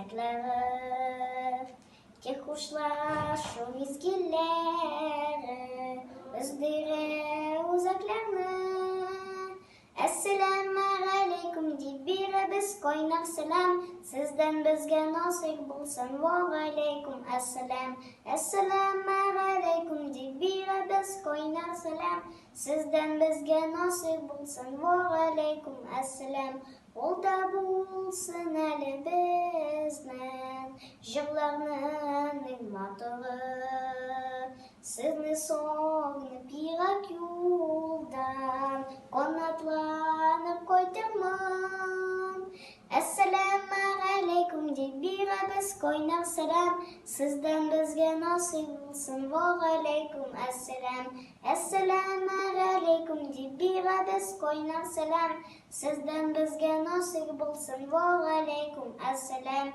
тілектері, тек құшlar шу мезгіллері, өздері өзәклерні. Әссәләмәғәләйкүм деп беребез қойнақ сәлам, сізден бізге насип болсын, уағалейкум әссәләм. Әссәләмәғәләйкүм деп беребіз қойнақ сәлам, сізден бізге насип болсын, уағалейкум әссәләм. Қолда болсын әлі бізнің жырларның матығы, сізні соғынып ирақ юлдан қанатланып қойдырмын. Әссәләмәғәләйкүм деп беребіз қойнақ сәлам, сізден бізге насип болсын, уағалейкум әссәләм. Әссәләмәғәләйкүм деп беребіз қойнақ сәлам, сізден бізге насип болсын, уағалейкум әссәләм.